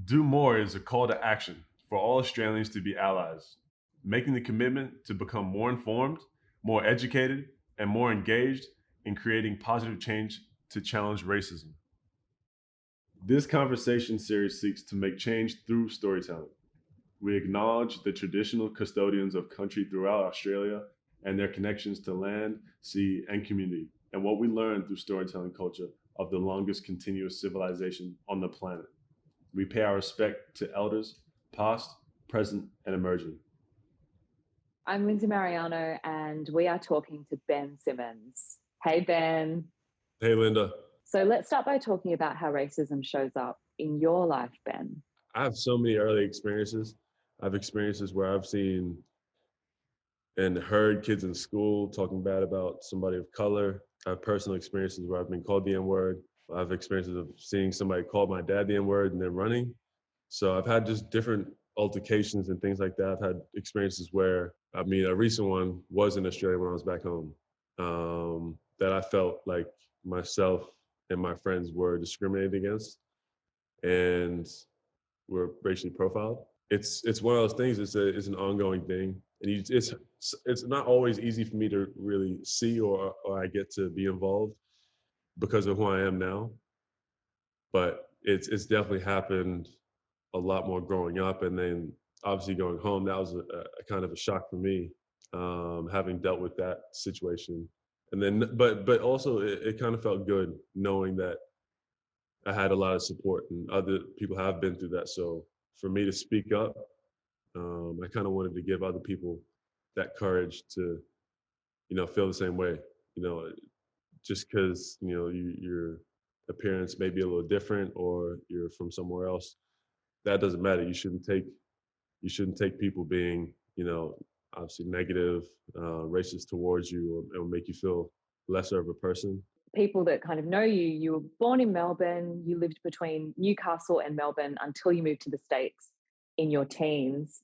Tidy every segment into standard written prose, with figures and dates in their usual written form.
Do more is a call to action for all Australians to be allies, making the commitment to become more informed, more educated, and more engaged in creating positive change to challenge racism. This conversation series seeks to make change through storytelling. We acknowledge the traditional custodians of country throughout Australia and their connections to land, sea, and community, and what we learn through storytelling culture of the longest continuous civilization on the planet. We pay our respect to elders, past, present, and emerging. I'm Linda Marigliano, and we are talking to Ben Simmons. Hey, Ben. Hey, Linda. So let's start by talking about how racism shows up in your life, Ben. I have so many early experiences. I have experiences where I've seen and heard kids in school talking bad about somebody of color. I have personal experiences where I've been called the N word. I have experiences of seeing somebody call my dad the N word and then running. So I've had just different altercations and things like that. I've had experiences where, a recent one was in Australia when I was back home, that I felt like myself and my friends were discriminated against and were racially profiled. It's one of those things. It's an ongoing thing, and it's not always easy for me to really see or I get to be involved because of who I am now. But it's definitely happened a lot more growing up, and then obviously going home. That was a kind of a shock for me, having dealt with that situation. And then, but also it kind of felt good knowing that I had a lot of support and other people have been through that. So for me to speak up, I kind of wanted to give other people that courage to, feel the same way. You know, just because your appearance may be a little different or you're from somewhere else, that doesn't matter. You shouldn't take people being, obviously negative, racist towards you, or make you feel lesser of a person. People that kind of know you, you were born in Melbourne, you lived between Newcastle and Melbourne until you moved to the States in your teens.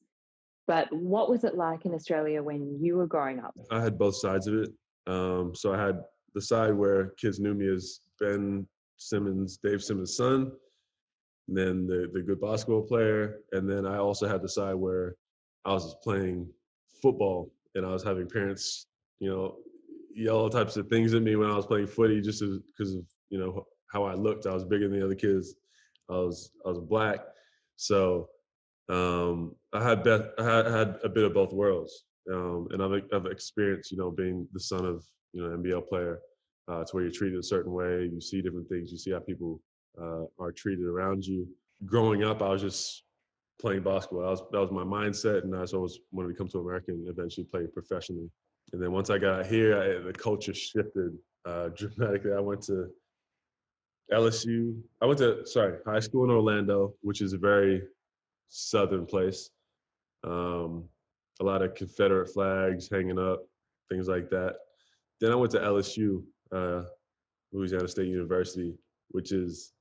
But what was it like in Australia when you were growing up? I had both sides of it. So I had the side where kids knew me as Ben Simmons, Dave Simmons' son, and then the good basketball player. And then I also had the side where I was playing football and I was having parents, yell all types of things at me when I was playing footy just because of, how I looked. I was bigger than the other kids. I was black. So I had a bit of both worlds, and I've experienced being the son of NBL player, to where you're treated a certain way. You see different things. You see how people are treated around you. Growing up, I was just playing basketball. That was my mindset, and I always wanted to come to America and eventually play professionally. And then once I got here, the culture shifted dramatically. I went to LSU. I went to high school in Orlando, which is a very southern place. Um, a lot of Confederate flags hanging up, things like that. Then I went to LSU, Louisiana State University, which is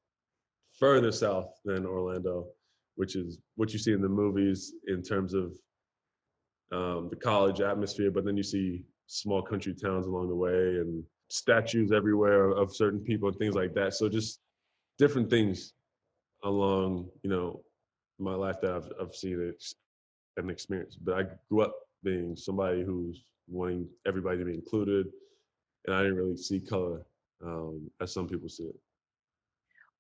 further south than Orlando, which is what you see in the movies in terms of the college atmosphere. But then you see small country towns along the way and statues everywhere of certain people and things like that. So just different things along, my life that I've seen it and experienced. But I grew up being somebody who's wanting everybody to be included, and I didn't really see color as some people see it.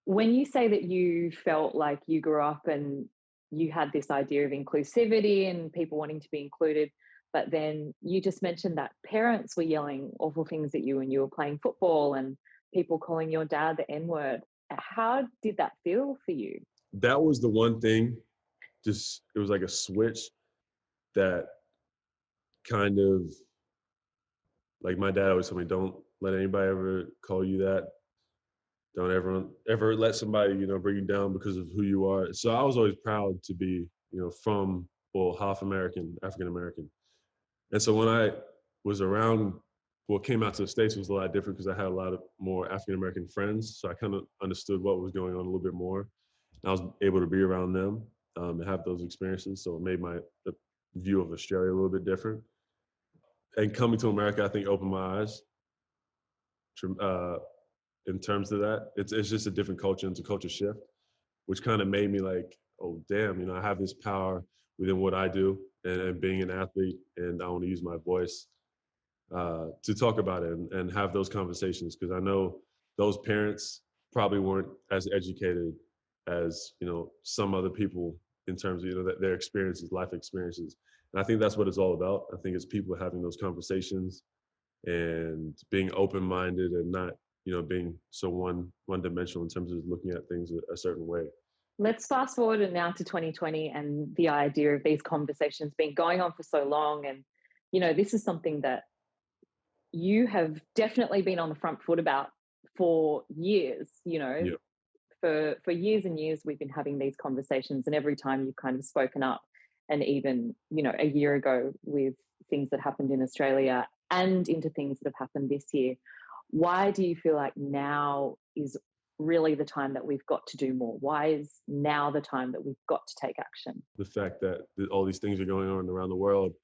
When you say that you felt like you grew up and you had this idea of inclusivity and people wanting to be included, but then you just mentioned that parents were yelling awful things at you when you were playing football and people calling your dad the N word. How did that feel for you? That was the one thing, just it was like a switch that kind of, like my dad always told me, don't let anybody ever call you that. Don't ever let somebody, bring you down because of who you are. So I was always proud to be, from, well, half American, African American. And so when I was around, came out to the States, it was a lot different because I had a lot of more African American friends. So I kind of understood what was going on a little bit more. And I was able to be around them, and have those experiences. So it made my view of Australia a little bit different. And coming to America, I think opened my eyes uh, in terms of that. It's just a different culture. It's a culture shift which kind of made me like, oh, damn, I have this power within what I do and being an athlete, and I want to use my voice to talk about it and have those conversations, because I know those parents probably weren't as educated as some other people in terms of their experiences, life experiences. And I think that's what it's all about. I think it's people having those conversations and being open-minded and not being so one dimensional in terms of looking at things a certain way. Let's fast forward and now to 2020 and the idea of these conversations being going on for so long. And, this is something that you have definitely been on the front foot about for years, Yeah. for years and years, we've been having these conversations, and every time you've kind of spoken up, and even, a year ago with things that happened in Australia and into things that have happened this year. Why do you feel like now is really the time that we've got to do more? Why is now the time that we've got to take action? The fact that all these things are going on around the world,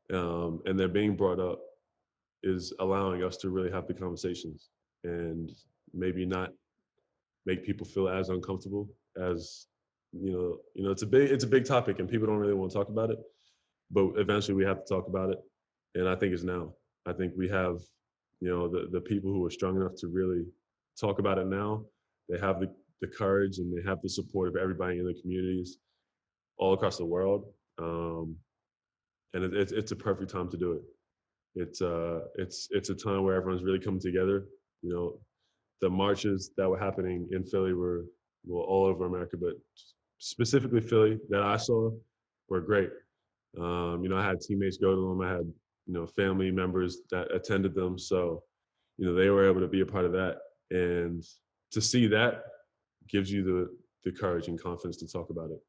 and they're being brought up, is allowing us to really have the conversations and maybe not make people feel as uncomfortable as it's a big topic and people don't really want to talk about it, but eventually we have to talk about it. And I think it's now. I think we have the people who are strong enough to really talk about it now. They have the courage and they have the support of everybody in the communities all across the world, and it's a perfect time to do it. It's a time where everyone's really coming together. The marches that were happening in Philly were all over America, but specifically Philly that I saw were great. I had teammates go to them. I had family members that attended them, so they were able to be a part of that. And to see that gives you the courage and confidence to talk about it.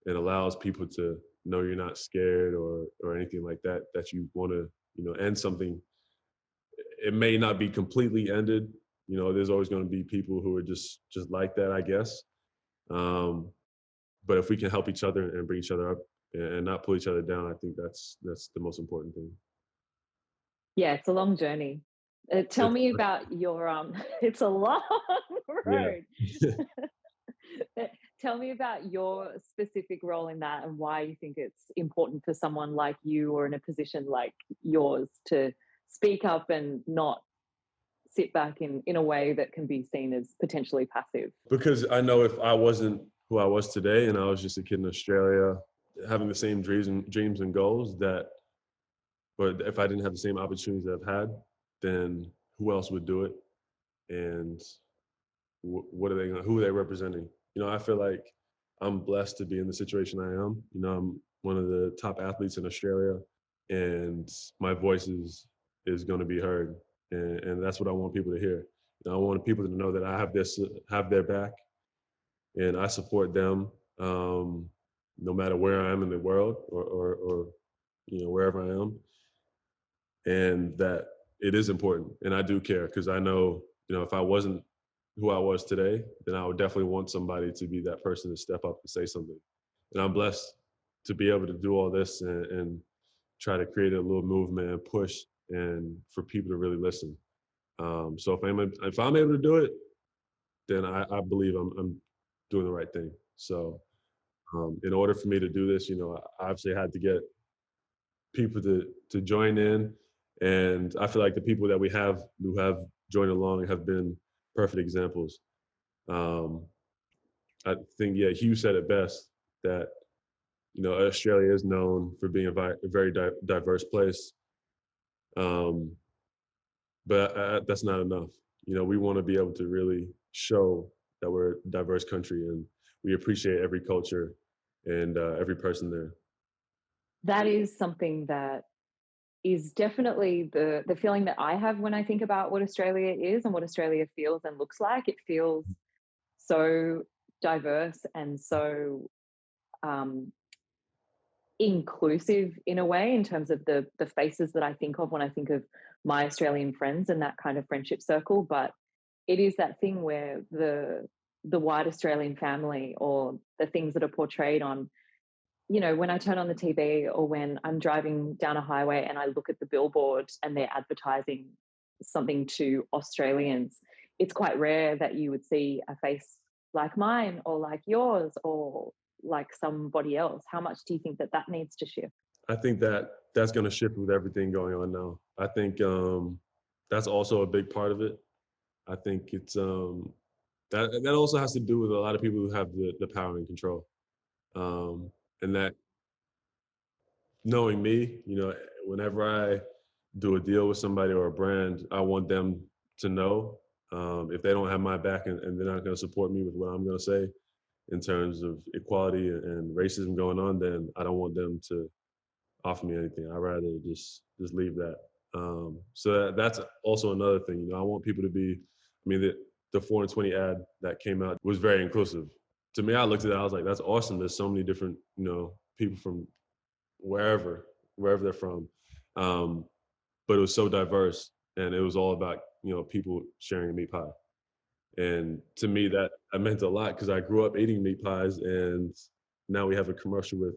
It allows people to know you're not scared or anything like that. That you want to end something. It may not be completely ended. There's always going to be people who are just like that, I guess. But if we can help each other and bring each other up and not pull each other down, I think that's the most important thing. Yeah, it's a long journey. Tell me about your it's a long road. Yeah. Tell me about your specific role in that and why you think it's important for someone like you or in a position like yours to speak up and not sit back in a way that can be seen as potentially passive. Because I know if I wasn't who I was today and I was just a kid in Australia having the same dreams and goals but if I didn't have the same opportunities that I've had, then who else would do it? And who are they representing? I feel like I'm blessed to be in the situation I am. I'm one of the top athletes in Australia, and my voice is going to be heard. And that's what I want people to hear. I want people to know that I have their back, and I support them, no matter where I am in the world or wherever I am, and that it is important. And I do care, because I know if I wasn't who I was today, then I would definitely want somebody to be that person to step up and say something. And I'm blessed to be able to do all this and try to create a little movement and push and for people to really listen. So if I'm able to do it, then I believe I'm doing the right thing. So in order for me to do this, I obviously had to get people to join in. And I feel like the people that we have who have joined along have been perfect examples. I think, Hugh said it best, that Australia is known for being a very diverse place, but that's not enough. We want to be able to really show that we're a diverse country and we appreciate every culture and every person there. That is something that is definitely the feeling that I have when I think about what Australia is and what Australia feels and looks like. It feels so diverse and so inclusive in a way, in terms of the faces that I think of when I think of my Australian friends and that kind of friendship circle. But it is that thing where the white Australian family, or the things that are portrayed on, when I turn on the TV or when I'm driving down a highway and I look at the billboard and they're advertising something to Australians, it's quite rare that you would see a face like mine or like yours or like somebody else? How much do you think that that needs to shift? I think that that's going to shift with everything going on now. I think that's also a big part of it. I think it's that also has to do with a lot of people who have the power and control, and that knowing me, whenever I do a deal with somebody or a brand, I want them to know if they don't have my back and they're not going to support me with what I'm going to say in terms of equality and racism going on, then I don't want them to offer me anything. I'd rather just leave that. So that's also another thing. I want people to be. I mean, the 4 and 20 ad that came out was very inclusive. To me, I looked at it. I was like, that's awesome. There's so many different people from wherever they're from. But it was so diverse, and it was all about people sharing a meat pie. And to me, that meant a lot because I grew up eating meat pies, and now we have a commercial with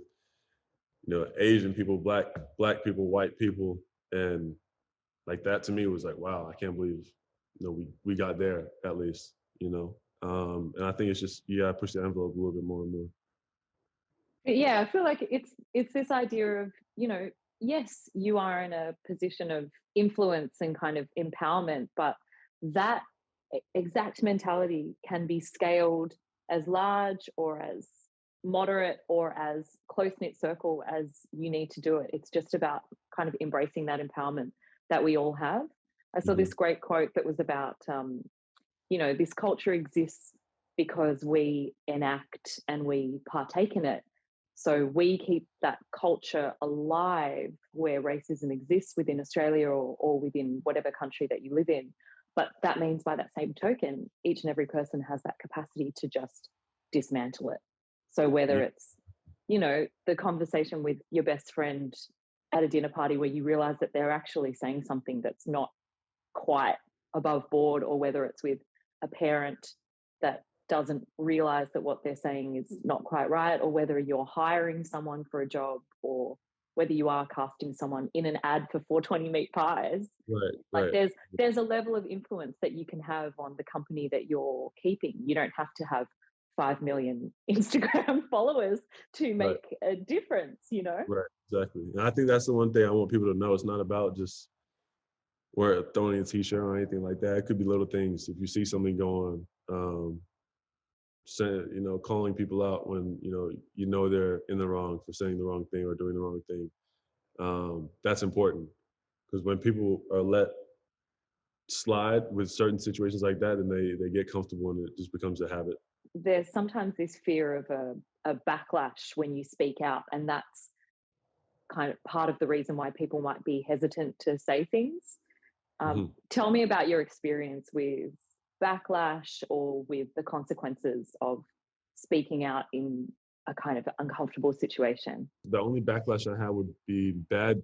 Asian people, black people, white people, and like that to me was like, wow, I can't believe we got there at least. And I think it's just you gotta push the envelope a little bit more and more. Yeah, I feel like it's this idea of, yes, you are in a position of influence and kind of empowerment, but that exact mentality can be scaled as large or as moderate or as close-knit circle as you need to do it. It's just about kind of embracing that empowerment that we all have. I saw this great quote that was about, this culture exists because we enact and we partake in it. So we keep that culture alive where racism exists within Australia or within whatever country that you live in. But that means by that same token, each and every person has that capacity to just dismantle it. So whether it's, the conversation with your best friend at a dinner party where you realize that they're actually saying something that's not quite above board, or whether it's with a parent that doesn't realize that what they're saying is not quite right, or whether you're hiring someone for a job, or whether you are casting someone in an ad for 420 meat pies. Right. There's a level of influence that you can have on the company that you're keeping. You don't have to have 5 million Instagram followers to make a difference, Right, exactly. And I think that's the one thing I want people to know. It's not about just throwing a t-shirt or anything like that. It could be little things. If you see something going, calling people out when they're in the wrong for saying the wrong thing or doing the wrong thing. That's important because when people are let slide with certain situations like that, and they get comfortable and it just becomes a habit. There's sometimes this fear of a backlash when you speak out, and that's kind of part of the reason why people might be hesitant to say things. Tell me about your experience with backlash or with the consequences of speaking out in a kind of uncomfortable situation. The only backlash I had would be bad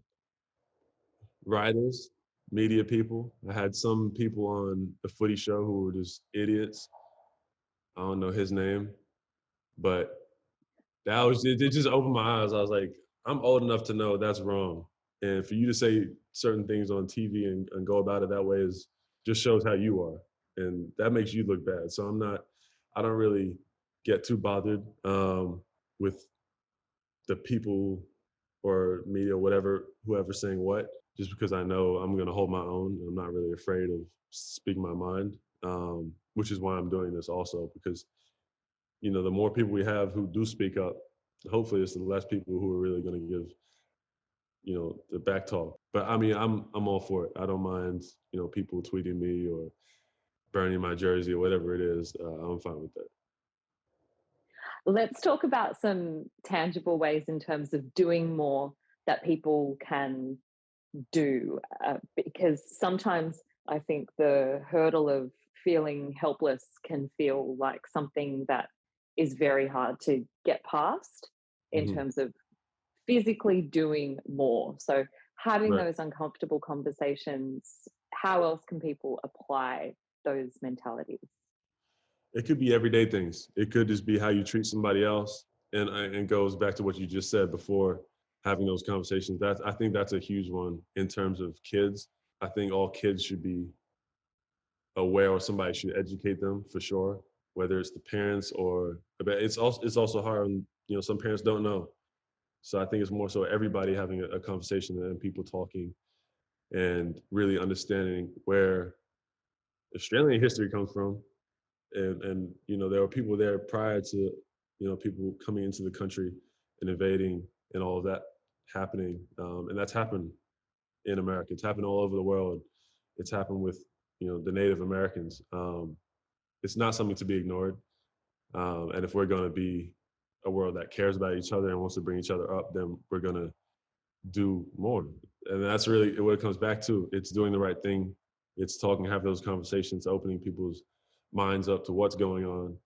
writers, media people. I had some people on the footy show who were just idiots. I don't know his name, but it just opened my eyes. I was like, I'm old enough to know that's wrong. And for you to say certain things on TV and go about it that way just shows how you are. And that makes you look bad. So I don't really get too bothered with the people or media, whoever's saying what, just because I know I'm going to hold my own. I'm not really afraid of speaking my mind, which is why I'm doing this also, because, the more people we have who do speak up, hopefully it's the less people who are really going to give, the back talk. But I mean, I'm all for it. I don't mind, people tweeting me or burning my jersey or whatever it is. I'm fine with that. Let's talk about some tangible ways in terms of doing more that people can do, because sometimes I think the hurdle of feeling helpless can feel like something that is very hard to get past in terms of physically doing more. So having those uncomfortable conversations, how else can people apply those mentalities? It could be everyday things. It could just be how you treat somebody else, and goes back to what you just said before, having those conversations. I think that's a huge one in terms of kids. I think all kids should be aware, or somebody should educate them for sure. whether it's the parents or, but it's also hard when, you know, some parents don't know. So I think it's more so everybody having a conversation and people talking and really understanding where Australian history comes from. And you know, there were people there prior to, you know, people coming into the country and invading and all of that happening. And that's happened in America. It's happened all over the world. It's happened with, you know, the Native Americans. It's not something to be ignored. And if we're going to be a world that cares about each other and wants to bring each other up, then we're going to do more. And that's really what it comes back to. It's doing the right thing. It's talking, have those conversations, opening people's minds up to what's going on.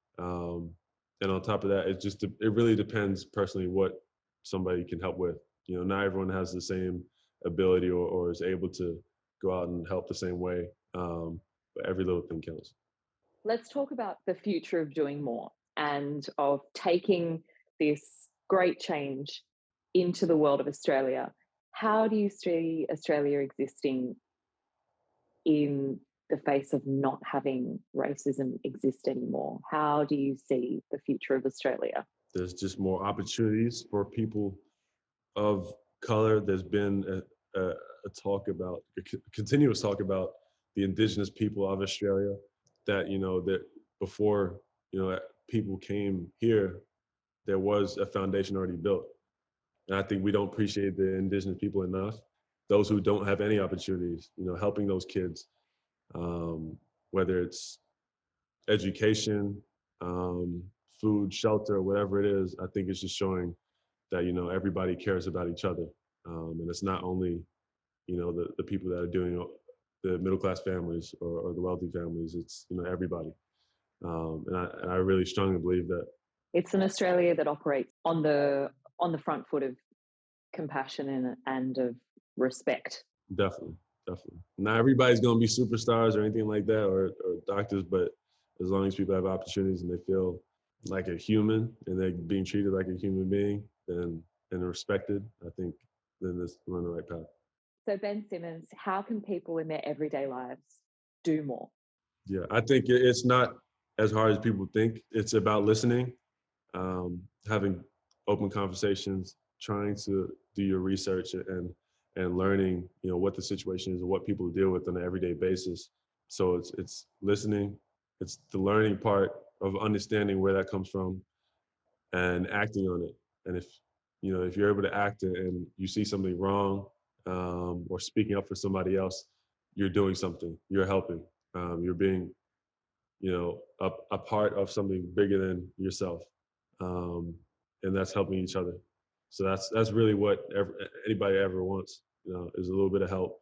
And on top of that, it really depends personally what somebody can help with. You know, not everyone has the same ability or is able to go out and help the same way. But every little thing counts. Let's talk about the future of doing more and of taking this great change into the world of Australia. How do you see Australia existing in the face of not having racism exist anymore? How do you see the future of Australia? There's just more opportunities for people of color. There's been a talk about, a continuous talk about the indigenous people of Australia, that, you know, that before, you know, people came here, there was a foundation already built. And I think we don't appreciate the indigenous people enough. Those who don't have any opportunities, you know, helping those kids, whether it's education, food, shelter, whatever it is. I think it's just showing that, you know, everybody cares about each other. And it's not only, you know, the people that are doing the middle class families or the wealthy families. It's, you know, everybody. And I really strongly believe that. It's an Australia that operates on the front foot of compassion and of respect. Definitely, definitely. Not everybody's going to be superstars or anything like that, or doctors, but as long as people have opportunities and they feel like a human and they're being treated like a human being, then and respected, I think then we're on the right path. So Ben Simmons, how can people in their everyday lives do more? Yeah, I think it's not as hard as people think. It's about listening, having open conversations, trying to do your research and learning, you know, what the situation is and what people deal with on an everyday basis. So it's listening, it's the learning part of understanding where that comes from and acting on it. And if, you know, if you're able to act and you see something wrong, or speaking up for somebody else, you're doing something, you're helping, you're being, you know, a part of something bigger than yourself. And that's helping each other. So that's really what anybody ever wants, you know, is a little bit of help,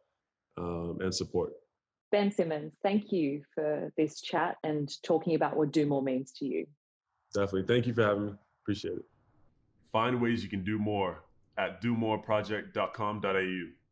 and support. Ben Simmons, thank you for this chat and talking about what do more means to you. Definitely. Thank you for having me. Appreciate it. Find ways you can do more at domoreproject.com.au.